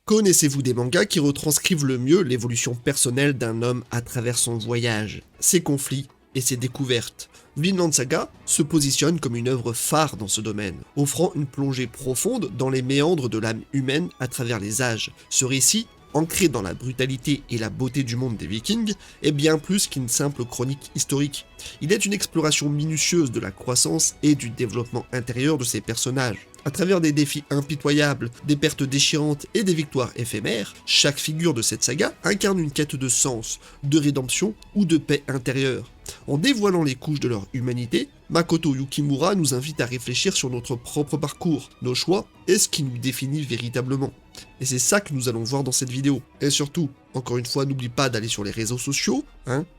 Connaissez-vous des mangas qui retranscrivent le mieux l'évolution personnelle d'un homme à travers son voyage, ses conflits et ses découvertes? Vinland Saga se positionne comme une œuvre phare dans ce domaine, offrant une plongée profonde dans les méandres de l'âme humaine à travers les âges. Ce récit, ancré dans la brutalité et la beauté du monde des Vikings, est bien plus qu'une simple chronique historique. Il est une exploration minutieuse de la croissance et du développement intérieur de ces personnages. À travers des défis impitoyables, des pertes déchirantes et des victoires éphémères, chaque figure de cette saga incarne une quête de sens, de rédemption ou de paix intérieure. En dévoilant les couches de leur humanité, Makoto Yukimura nous invite à réfléchir sur notre propre parcours, nos choix et ce qui nous définit véritablement. Et c'est ça que nous allons voir dans cette vidéo. Et surtout, encore une fois, n'oublie pas d'aller sur les réseaux sociaux,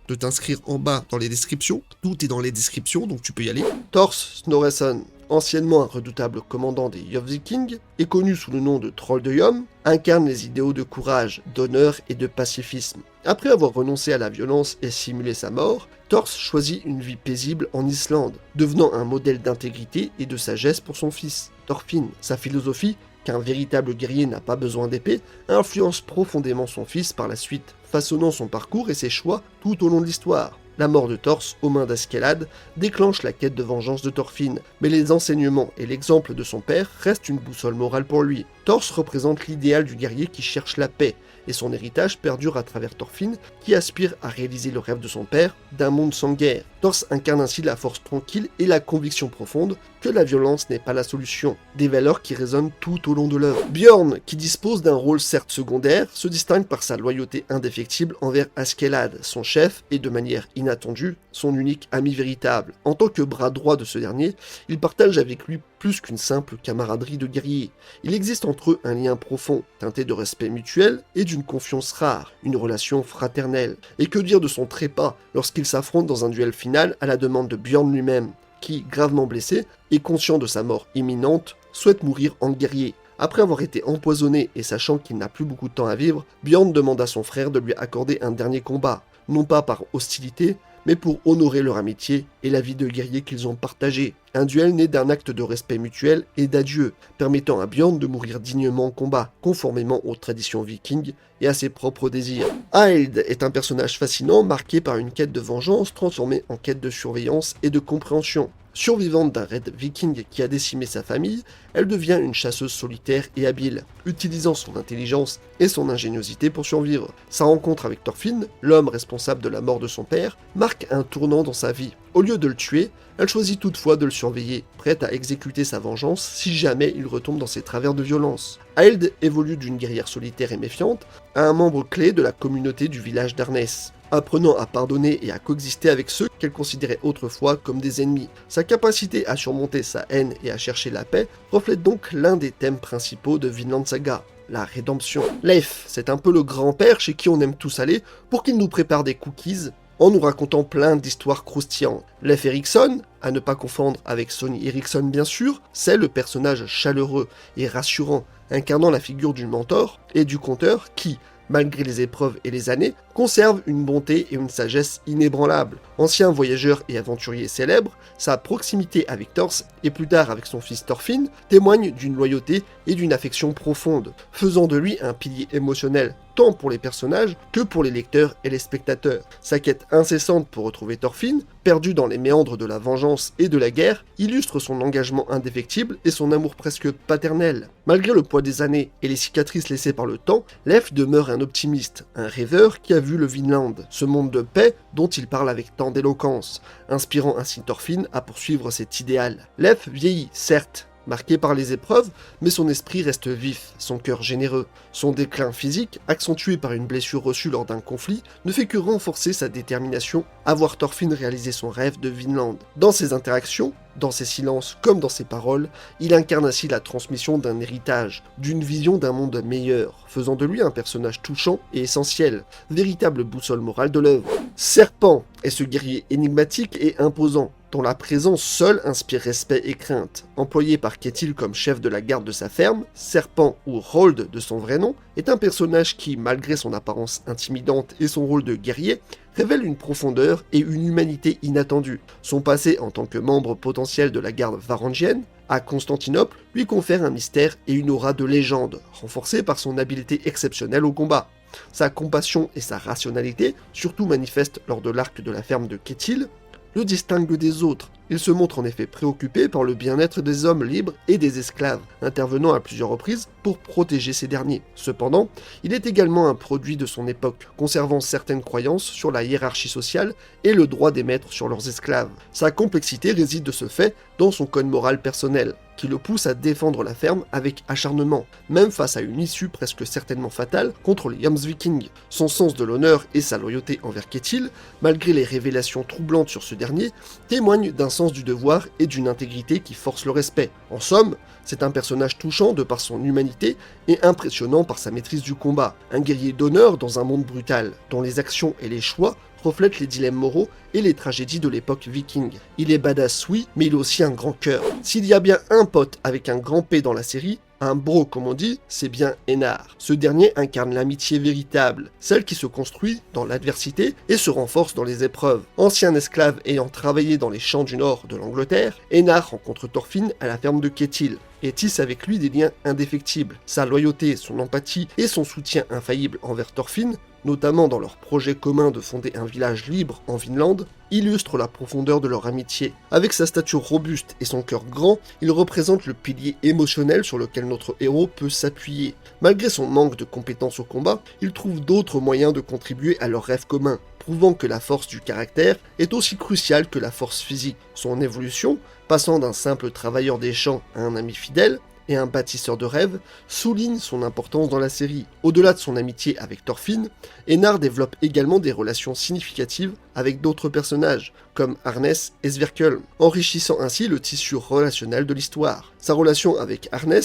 de t'inscrire en bas dans les descriptions. Tout est dans les descriptions, donc tu peux y aller. Thor Snorresson, anciennement un redoutable commandant des Vikings, et connu sous le nom de Troll de Yom, incarne les idéaux de courage, d'honneur et de pacifisme. Après avoir renoncé à la violence et simulé sa mort, Thor choisit une vie paisible en Islande, devenant un modèle d'intégrité et de sagesse pour son fils, Thorfinn. Sa philosophie, qu'un véritable guerrier n'a pas besoin d'épée, influence profondément son fils par la suite, façonnant son parcours et ses choix tout au long de l'histoire. La mort de Thor aux mains d'Askeladd déclenche la quête de vengeance de Thorfinn, mais les enseignements et l'exemple de son père restent une boussole morale pour lui. Thor représente l'idéal du guerrier qui cherche la paix, et son héritage perdure à travers Thorfinn, qui aspire à réaliser le rêve de son père d'un monde sans guerre. Thor incarne ainsi la force tranquille et la conviction profonde que la violence n'est pas la solution, des valeurs qui résonnent tout au long de l'œuvre. Björn, qui dispose d'un rôle certes secondaire, se distingue par sa loyauté indéfectible envers Askeladd, son chef, et de manière inattendue, son unique ami véritable. En tant que bras droit de ce dernier, il partage avec lui plus qu'une simple camaraderie de guerriers. Il existe entre eux un lien profond, teinté de respect mutuel et d'une confiance rare, une relation fraternelle. Et que dire de son trépas lorsqu'il s'affronte dans un duel final à la demande de Björn lui-même, qui, gravement blessé et conscient de sa mort imminente, souhaite mourir en guerrier. Après avoir été empoisonné et sachant qu'il n'a plus beaucoup de temps à vivre, Björn demande à son frère de lui accorder un dernier combat, non pas par hostilité, mais pour honorer leur amitié et la vie de guerrier qu'ils ont partagée. Un duel né d'un acte de respect mutuel et d'adieu, permettant à Björn de mourir dignement en combat, conformément aux traditions vikings et à ses propres désirs. Hild est un personnage fascinant marqué par une quête de vengeance transformée en quête de surveillance et de compréhension. Survivante d'un raid viking qui a décimé sa famille, elle devient une chasseuse solitaire et habile, utilisant son intelligence et son ingéniosité pour survivre. Sa rencontre avec Thorfinn, l'homme responsable de la mort de son père, marque un tournant dans sa vie. Au lieu de le tuer, elle choisit toutefois de le surveiller, prête à exécuter sa vengeance si jamais il retombe dans ses travers de violence. Hild évolue d'une guerrière solitaire et méfiante à un membre clé de la communauté du village d'Arnès, apprenant à pardonner et à coexister avec ceux qu'elle considérait autrefois comme des ennemis. Sa capacité à surmonter sa haine et à chercher la paix reflète donc l'un des thèmes principaux de Vinland Saga, la rédemption. Leif, c'est un peu le grand-père chez qui on aime tous aller pour qu'il nous prépare des cookies en nous racontant plein d'histoires croustillantes. Leif Erikson, à ne pas confondre avec Sony Ericsson bien sûr, c'est le personnage chaleureux et rassurant, incarnant la figure du mentor et du conteur qui, malgré les épreuves et les années, conserve une bonté et une sagesse inébranlables. Ancien voyageur et aventurier célèbre, sa proximité avec Thor et plus tard avec son fils Thorfinn témoigne d'une loyauté et d'une affection profonde, faisant de lui un pilier émotionnel tant pour les personnages que pour les lecteurs et les spectateurs. Sa quête incessante pour retrouver Thorfinn, perdu dans les méandres de la vengeance et de la guerre, illustre son engagement indéfectible et son amour presque paternel. Malgré le poids des années et les cicatrices laissées par le temps, Leif demeure un optimiste, un rêveur qui a vu le Vinland, ce monde de paix dont il parle avec tant d'éloquence, inspirant ainsi Thorfinn à poursuivre cet idéal. Leif vieillit, certes, marqué par les épreuves, mais son esprit reste vif, son cœur généreux. Son déclin physique, accentué par une blessure reçue lors d'un conflit, ne fait que renforcer sa détermination à voir Thorfinn réaliser son rêve de Vinland. Dans ses interactions, dans ses silences comme dans ses paroles, il incarne ainsi la transmission d'un héritage, d'une vision d'un monde meilleur, faisant de lui un personnage touchant et essentiel, véritable boussole morale de l'œuvre. Serpent est ce guerrier énigmatique et imposant, dont la présence seule inspire respect et crainte. Employé par Ketil comme chef de la garde de sa ferme, Serpent ou Rold de son vrai nom, est un personnage qui, malgré son apparence intimidante et son rôle de guerrier, révèle une profondeur et une humanité inattendues. Son passé en tant que membre potentiel de la garde varangienne, à Constantinople, lui confère un mystère et une aura de légende, renforcée par son habileté exceptionnelle au combat. Sa compassion et sa rationalité, surtout manifestes lors de l'arc de la ferme de Ketil, le distinguent des autres. Il se montre en effet préoccupé par le bien-être des hommes libres et des esclaves, intervenant à plusieurs reprises pour protéger ces derniers. Cependant, il est également un produit de son époque, conservant certaines croyances sur la hiérarchie sociale et le droit des maîtres sur leurs esclaves. Sa complexité réside de ce fait dans son code moral personnel, qui le pousse à défendre la ferme avec acharnement, même face à une issue presque certainement fatale contre les Jomsvikings. Son sens de l'honneur et sa loyauté envers Ketil, malgré les révélations troublantes sur ce dernier, témoignent d'un sens du devoir et d'une intégrité qui force le respect. En somme, c'est un personnage touchant de par son humanité et impressionnant par sa maîtrise du combat. Un guerrier d'honneur dans un monde brutal, dont les actions et les choix reflètent les dilemmes moraux et les tragédies de l'époque viking. Il est badass oui, mais il a aussi un grand cœur. S'il y a bien un pote avec un grand P dans la série, un bro comme on dit, c'est bien Einar. Ce dernier incarne l'amitié véritable, celle qui se construit dans l'adversité et se renforce dans les épreuves. Ancien esclave ayant travaillé dans les champs du nord de l'Angleterre, Einar rencontre Thorfinn à la ferme de Ketil et tisse avec lui des liens indéfectibles. Sa loyauté, son empathie et son soutien infaillible envers Thorfinn, notamment dans leur projet commun de fonder un village libre en Vinland, illustre la profondeur de leur amitié. Avec sa stature robuste et son cœur grand, il représente le pilier émotionnel sur lequel notre héros peut s'appuyer. Malgré son manque de compétences au combat, il trouve d'autres moyens de contribuer à leur rêve commun, prouvant que la force du caractère est aussi cruciale que la force physique. Son évolution, passant d'un simple travailleur des champs à un ami fidèle, et un bâtisseur de rêves, souligne son importance dans la série. Au-delà de son amitié avec Thorfinn, Einar développe également des relations significatives avec d'autres personnages, comme Arnes et Sverkel, enrichissant ainsi le tissu relationnel de l'histoire. Sa relation avec Arnes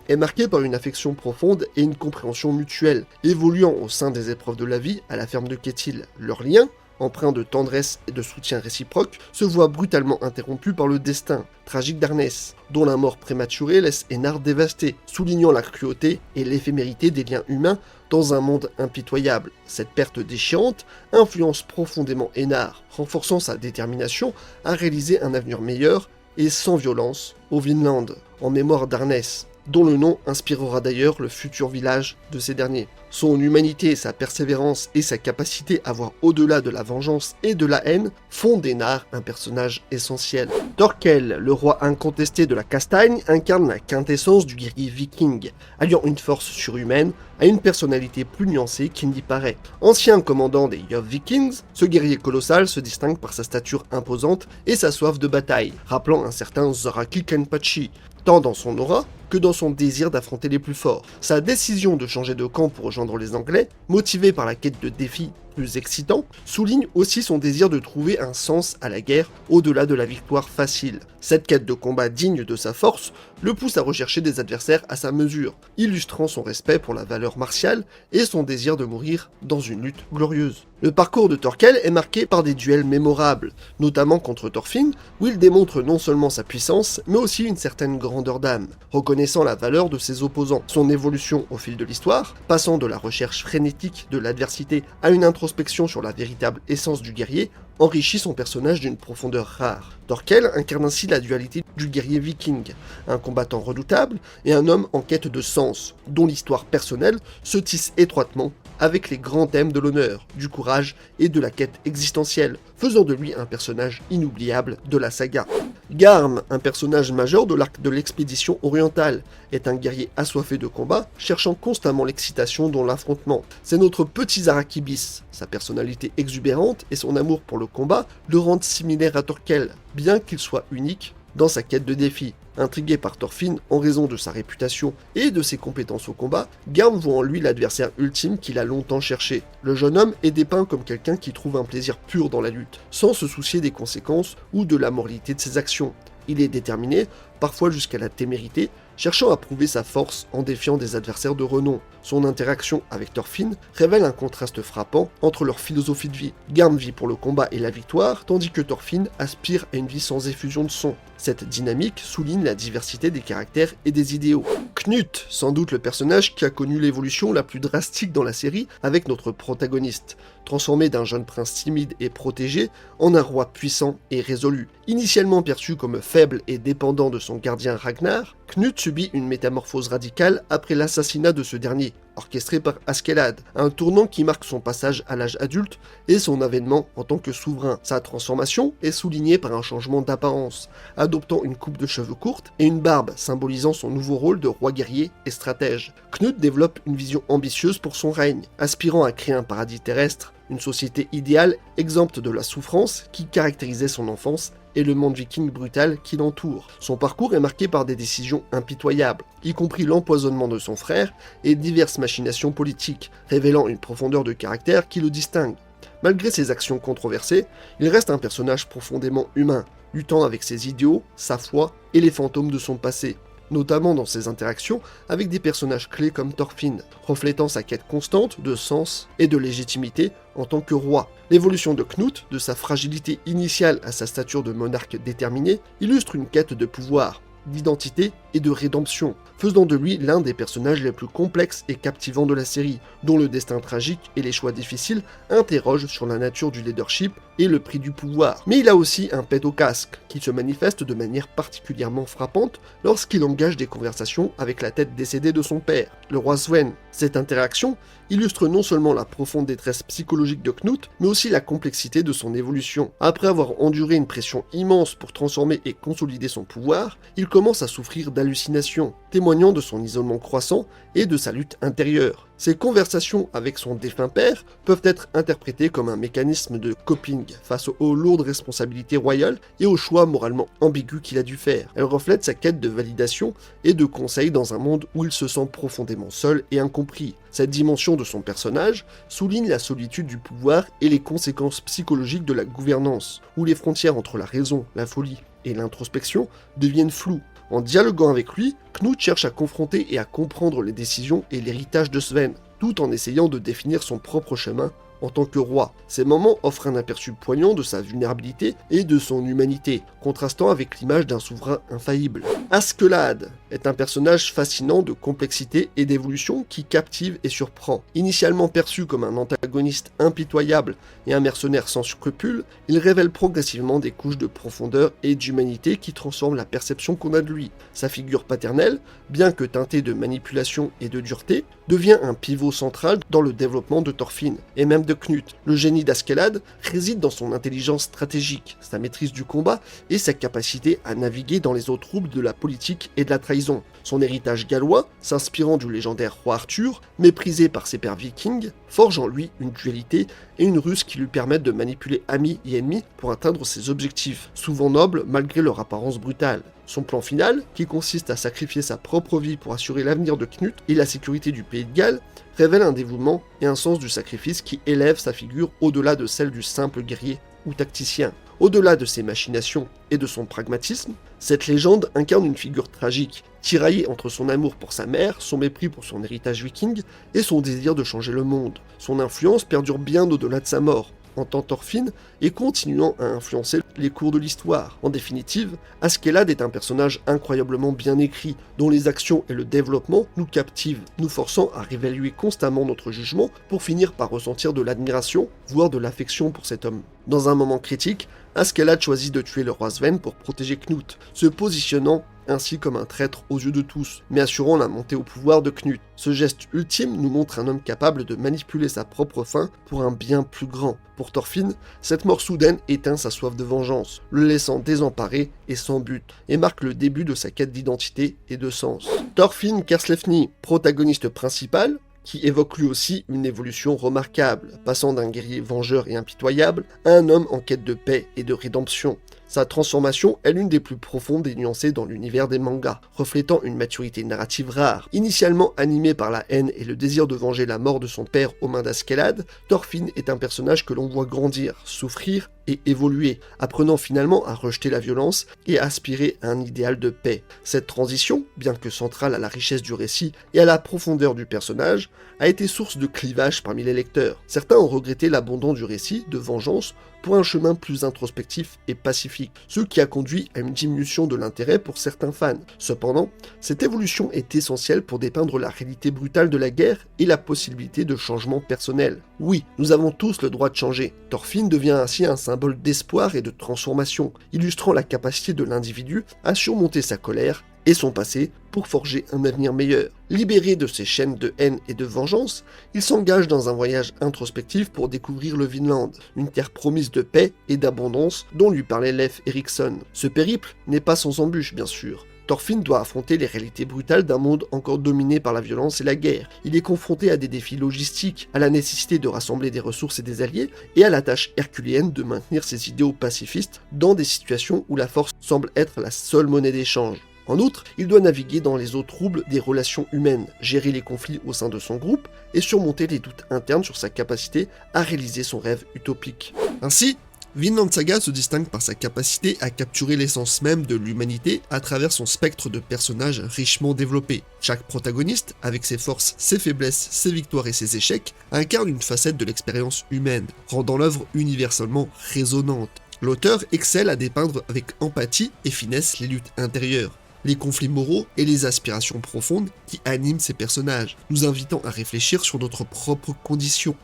est marquée par une affection profonde et une compréhension mutuelle, évoluant au sein des épreuves de la vie à la ferme de Ketil. Leur lien, empreint de tendresse et de soutien réciproque, se voit brutalement interrompu par le destin tragique d'Arnes, dont la mort prématurée laisse Einar dévasté, soulignant la cruauté et l'éphémérité des liens humains dans un monde impitoyable. Cette perte déchirante influence profondément Einar, renforçant sa détermination à réaliser un avenir meilleur et sans violence au Vinland, en mémoire d'Arnes, dont le nom inspirera d'ailleurs le futur village de ces derniers. Son humanité, sa persévérance et sa capacité à voir au-delà de la vengeance et de la haine font d'Einar un personnage essentiel. Thorkel, le roi incontesté de la Castagne, incarne la quintessence du guerrier viking, alliant une force surhumaine à une personnalité plus nuancée qu'il n'y paraît. Ancien commandant des Vikings, ce guerrier colossal se distingue par sa stature imposante et sa soif de bataille, rappelant un certain Zoraki Kenpachi, tant dans son aura que dans son désir d'affronter les plus forts. Sa décision de changer de camp pour rejoindre les Anglais, motivée par la quête de défis plus excitants, souligne aussi son désir de trouver un sens à la guerre au-delà de la victoire facile. Cette quête de combat digne de sa force le pousse à rechercher des adversaires à sa mesure, illustrant son respect pour la valeur martiale et son désir de mourir dans une lutte glorieuse. Le parcours de Thorkel est marqué par des duels mémorables, notamment contre Thorfinn, où il démontre non seulement sa puissance, mais aussi une certaine grandeur d'âme, reconnaissant la valeur de ses opposants. Son évolution au fil de l'histoire, passant de la recherche frénétique de l'adversité à une introspection sur la véritable essence du guerrier, enrichit son personnage d'une profondeur rare. Thorkel incarne ainsi la dualité du guerrier viking, un combattant redoutable et un homme en quête de sens, dont l'histoire personnelle se tisse étroitement avec les grands thèmes de l'honneur, du courage et de la quête existentielle, faisant de lui un personnage inoubliable de la saga. Garm, un personnage majeur de l'arc de l'expédition orientale, est un guerrier assoiffé de combat, cherchant constamment l'excitation dans l'affrontement. C'est notre petit Zarakibis. Sa personnalité exubérante et son amour pour le combat le rendent similaire à Thorkel, bien qu'il soit unique dans sa quête de défi. Intrigué par Thorfinn en raison de sa réputation et de ses compétences au combat, Garm voit en lui l'adversaire ultime qu'il a longtemps cherché. Le jeune homme est dépeint comme quelqu'un qui trouve un plaisir pur dans la lutte, sans se soucier des conséquences ou de la moralité de ses actions. Il est déterminé, parfois jusqu'à la témérité, cherchant à prouver sa force en défiant des adversaires de renom. Son interaction avec Thorfinn révèle un contraste frappant entre leur philosophie de vie. Garm vit pour le combat et la victoire, tandis que Thorfinn aspire à une vie sans effusion de sang. Cette dynamique souligne la diversité des caractères et des idéaux. Knut, sans doute le personnage qui a connu l'évolution la plus drastique dans la série avec notre protagoniste, transformé d'un jeune prince timide et protégé en un roi puissant et résolu. Initialement perçu comme faible et dépendant de son gardien Ragnar, Knut subit une métamorphose radicale après l'assassinat de ce dernier, orchestré par Askeladd, un tournant qui marque son passage à l'âge adulte et son avènement en tant que souverain. Sa transformation est soulignée par un changement d'apparence, adoptant une coupe de cheveux courte et une barbe, symbolisant son nouveau rôle de roi guerrier et stratège. Knut développe une vision ambitieuse pour son règne, aspirant à créer un paradis terrestre, une société idéale exempte de la souffrance qui caractérisait son enfance et le monde viking brutal qui l'entoure. Son parcours est marqué par des décisions impitoyables, y compris l'empoisonnement de son frère et diverses machinations politiques, révélant une profondeur de caractère qui le distingue. Malgré ses actions controversées, il reste un personnage profondément humain, luttant avec ses idéaux, sa foi et les fantômes de son passé, notamment dans ses interactions avec des personnages clés comme Thorfinn, reflétant sa quête constante de sens et de légitimité en tant que roi. L'évolution de Knut, de sa fragilité initiale à sa stature de monarque déterminé, illustre une quête de pouvoir, d'identité et de rédemption, faisant de lui l'un des personnages les plus complexes et captivants de la série, dont le destin tragique et les choix difficiles interrogent sur la nature du leadership et le prix du pouvoir. Mais il a aussi un pet au casque, qui se manifeste de manière particulièrement frappante lorsqu'il engage des conversations avec la tête décédée de son père, le roi Sven. Cette interaction illustre non seulement la profonde détresse psychologique de Knut, mais aussi la complexité de son évolution. Après avoir enduré une pression immense pour transformer et consolider son pouvoir, il commence à souffrir d'hallucinations, témoignant de son isolement croissant et de sa lutte intérieure. Ses conversations avec son défunt père peuvent être interprétées comme un mécanisme de coping face aux lourdes responsabilités royales et aux choix moralement ambigus qu'il a dû faire. Elle reflète sa quête de validation et de conseil dans un monde où il se sent profondément seul et incompris. Cette dimension de son personnage souligne la solitude du pouvoir et les conséquences psychologiques de la gouvernance, où les frontières entre la raison, la folie et l'introspection deviennent floues. En dialoguant avec lui, Knut cherche à confronter et à comprendre les décisions et l'héritage de Sven, tout en essayant de définir son propre chemin en tant que roi. Ces moments offrent un aperçu poignant de sa vulnérabilité et de son humanité, contrastant avec l'image d'un souverain infaillible. Askeladd est un personnage fascinant de complexité et d'évolution qui captive et surprend. Initialement perçu comme un antagoniste impitoyable et un mercenaire sans scrupules, il révèle progressivement des couches de profondeur et d'humanité qui transforment la perception qu'on a de lui. Sa figure paternelle, bien que teintée de manipulation et de dureté, devient un pivot central dans le développement de Thorfinn, et même de Knut. Le génie d'Askeladd réside dans son intelligence stratégique, sa maîtrise du combat et sa capacité à naviguer dans les eaux troubles de la politique et de la trahison. Son héritage gallois, s'inspirant du légendaire roi Arthur, méprisé par ses pairs vikings, forge en lui une dualité et une ruse qui lui permettent de manipuler amis et ennemis pour atteindre ses objectifs, souvent nobles malgré leur apparence brutale. Son plan final, qui consiste à sacrifier sa propre vie pour assurer l'avenir de Knut et la sécurité du pays de Galles, révèle un dévouement et un sens du sacrifice qui élève sa figure au-delà de celle du simple guerrier ou tacticien. Au-delà de ses machinations et de son pragmatisme, cette légende incarne une figure tragique, tiraillée entre son amour pour sa mère, son mépris pour son héritage viking et son désir de changer le monde. Son influence perdure bien au-delà de sa mort, en tant Thorfinn et continuant à influencer les cours de l'histoire. En définitive, Askeladd est un personnage incroyablement bien écrit, dont les actions et le développement nous captivent, nous forçant à réévaluer constamment notre jugement pour finir par ressentir de l'admiration, voire de l'affection pour cet homme. Dans un moment critique, Askeladd choisit de tuer le roi Sven pour protéger Knut, se positionnant ainsi comme un traître aux yeux de tous, mais assurant la montée au pouvoir de Knut. Ce geste ultime nous montre un homme capable de manipuler sa propre fin pour un bien plus grand. Pour Thorfinn, cette mort soudaine éteint sa soif de vengeance, le laissant désemparé et sans but, et marque le début de sa quête d'identité et de sens. Thorfinn Karlsefni, protagoniste principal, qui évoque lui aussi une évolution remarquable, passant d'un guerrier vengeur et impitoyable à un homme en quête de paix et de rédemption. Sa transformation est l'une des plus profondes et nuancées dans l'univers des mangas, reflétant une maturité narrative rare. Initialement animé par la haine et le désir de venger la mort de son père aux mains d'Askeladd, Thorfinn est un personnage que l'on voit grandir, souffrir et évoluer, apprenant finalement à rejeter la violence et à aspirer à un idéal de paix. Cette transition, bien que centrale à la richesse du récit et à la profondeur du personnage, a été source de clivage parmi les lecteurs. Certains ont regretté l'abandon du récit de vengeance pour un chemin plus introspectif et pacifique, ce qui a conduit à une diminution de l'intérêt pour certains fans. Cependant, cette évolution est essentielle pour dépeindre la réalité brutale de la guerre et la possibilité de changement personnel. Oui, nous avons tous le droit de changer. Thorfinn devient ainsi un symbole d'espoir et de transformation, illustrant la capacité de l'individu à surmonter sa colère et son passé pour forger un avenir meilleur. Libéré de ses chaînes de haine et de vengeance, il s'engage dans un voyage introspectif pour découvrir le Vinland, une terre promise de paix et d'abondance dont lui parlait Leif Erikson. Ce périple n'est pas sans embûches, bien sûr. Thorfinn doit affronter les réalités brutales d'un monde encore dominé par la violence et la guerre. Il est confronté à des défis logistiques, à la nécessité de rassembler des ressources et des alliés, et à la tâche herculéenne de maintenir ses idéaux pacifistes dans des situations où la force semble être la seule monnaie d'échange. En outre, il doit naviguer dans les eaux troubles des relations humaines, gérer les conflits au sein de son groupe et surmonter les doutes internes sur sa capacité à réaliser son rêve utopique. Ainsi, Vinland Saga se distingue par sa capacité à capturer l'essence même de l'humanité à travers son spectre de personnages richement développés. Chaque protagoniste, avec ses forces, ses faiblesses, ses victoires et ses échecs, incarne une facette de l'expérience humaine, rendant l'œuvre universellement résonante. L'auteur excelle à dépeindre avec empathie et finesse les luttes intérieures, les conflits moraux et les aspirations profondes qui animent ces personnages, nous invitant à réfléchir sur notre propre condition.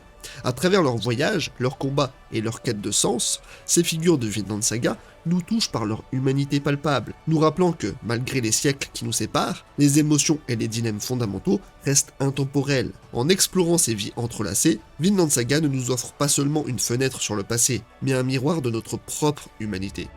À travers leurs voyages, leurs combats et leurs quêtes de sens, ces figures de Vinland Saga nous touchent par leur humanité palpable, nous rappelant que, malgré les siècles qui nous séparent, les émotions et les dilemmes fondamentaux restent intemporels. En explorant ces vies entrelacées, Vinland Saga ne nous offre pas seulement une fenêtre sur le passé, mais un miroir de notre propre humanité.